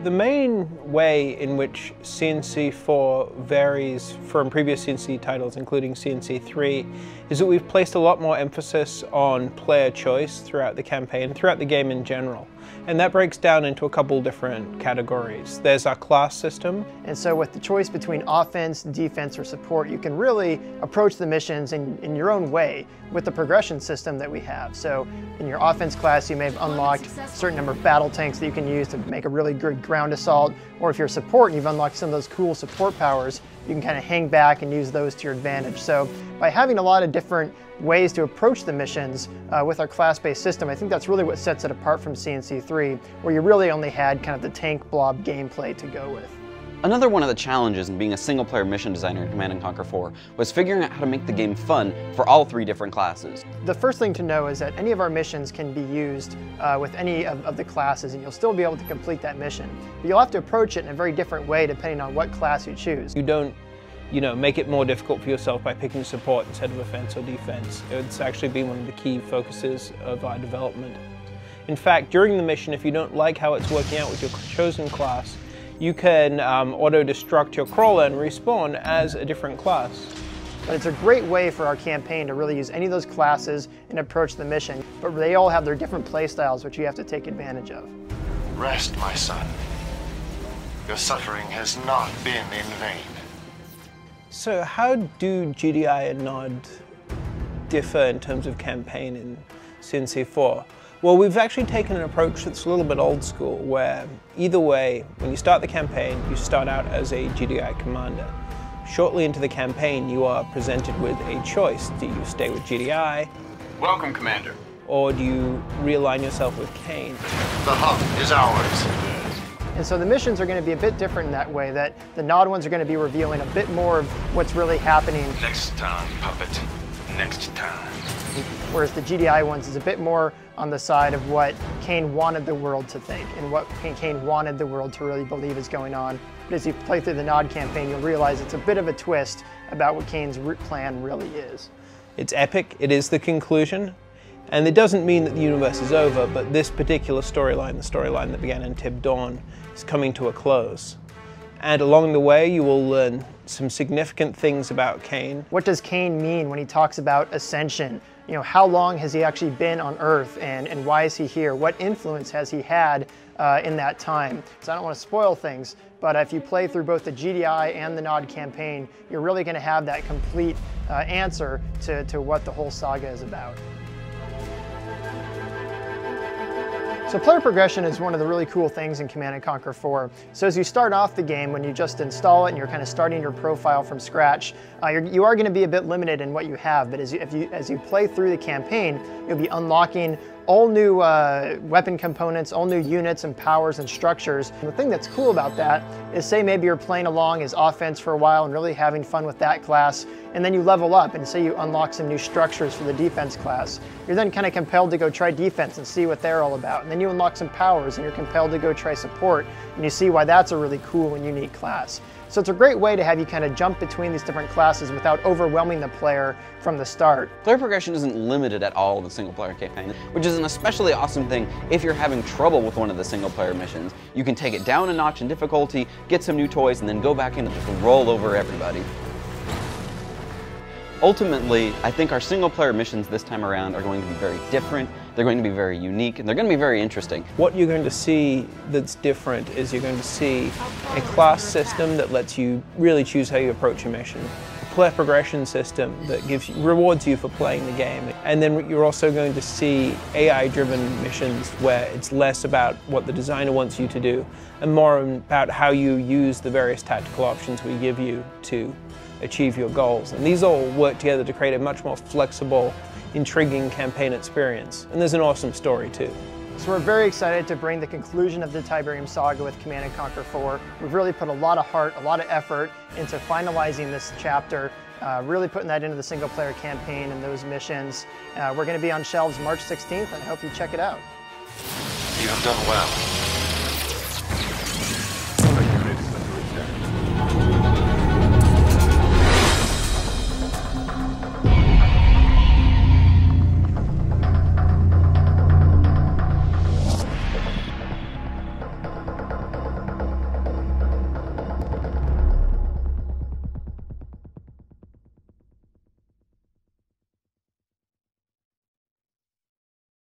The main way in which CNC4 varies from previous CNC titles, including CNC3, is that we've placed a lot more emphasis on player choice throughout the campaign, throughout the game in general. And that breaks down into a couple different categories. There's our class system. And so with the choice between offense, defense, or support, you can really approach the missions in your own way with the progression system that we have. So in your offense class, you may have unlocked a certain number of battle tanks that you can use to make a really good ground assault. Or if you're support and you've unlocked some of those cool support powers, you can kind of hang back and use those to your advantage. So by having a lot of different ways to approach the missions with our class-based system, I think that's really what sets it apart from CNC3, where you really only had kind of the tank blob gameplay to go with. Another one of the challenges in being a single-player mission designer in Command & Conquer 4 was figuring out how to make the game fun for all three different classes. The first thing to know is that any of our missions can be used with any of the classes, and you'll still be able to complete that mission. But you'll have to approach it in a very different way depending on what class you choose. You don't, make it more difficult for yourself by picking support instead of offense or defense. It's actually been one of the key focuses of our development. In fact, during the mission, if you don't like how it's working out with your chosen class, you can auto-destruct your crawler and respawn as a different class. But it's a great way for our campaign to really use any of those classes and approach the mission, but they all have their different play styles which you have to take advantage of. Rest, my son. Your suffering has not been in vain. So how do GDI and Nod differ in terms of campaign in CNC4? Well, we've actually taken an approach that's a little bit old school, where either way, when you start the campaign, you start out as a GDI commander. Shortly into the campaign, you are presented with a choice. Do you stay with GDI? Welcome, Commander. Or do you realign yourself with Kane? The hub is ours. And so the missions are going to be a bit different in that way, that the Nod ones are going to be revealing a bit more of what's really happening. Next time, puppet. Next time. Whereas the GDI ones is a bit more on the side of what Kane wanted the world to think and what Kane wanted the world to really believe is going on. But as you play through the Nod campaign, you'll realize it's a bit of a twist about what Kane's plan really is. It's epic, it is the conclusion, and it doesn't mean that the universe is over, but this particular storyline, the storyline that began in Tib Dawn, is coming to a close. And along the way, you will learn some significant things about Kane. What does Kane mean when he talks about ascension? How long has he actually been on Earth, and why is he here? What influence has he had in that time? So I don't want to spoil things, but if you play through both the GDI and the Nod campaign, you're really going to have that complete answer to what the whole saga is about. So player progression is one of the really cool things in Command & Conquer 4. So as you start off the game, when you just install it and you're kind of starting your profile from scratch, you are going to be a bit limited in what you have, but as you play through the campaign, you'll be unlocking all new weapon components, all new units and powers and structures. And the thing that's cool about that is, say maybe you're playing along as offense for a while and really having fun with that class, and then you level up and say you unlock some new structures for the defense class. You're then kind of compelled to go try defense and see what they're all about. And then you unlock some powers and you're compelled to go try support, and you see why that's a really cool and unique class. So it's a great way to have you kind of jump between these different classes without overwhelming the player from the start. Player progression isn't limited at all in the single-player campaign, which is an especially awesome thing if you're having trouble with one of the single-player missions. You can take it down a notch in difficulty, get some new toys, and then go back in and just roll over everybody. Ultimately, I think our single-player missions this time around are going to be very different, they're going to be very unique, and they're going to be very interesting. What you're going to see that's different is you're going to see a class system that lets you really choose how you approach a mission, a player progression system that rewards you for playing the game, and then you're also going to see AI-driven missions where it's less about what the designer wants you to do and more about how you use the various tactical options we give you to achieve your goals. And these all work together to create a much more flexible, intriguing campaign experience. And there's an awesome story too. So we're very excited to bring the conclusion of the Tiberium saga with Command & Conquer 4. We've really put a lot of heart, a lot of effort into finalizing this chapter, really putting that into the single player campaign and those missions. We're going to be on shelves March 16th, and I hope you check it out. You have done well.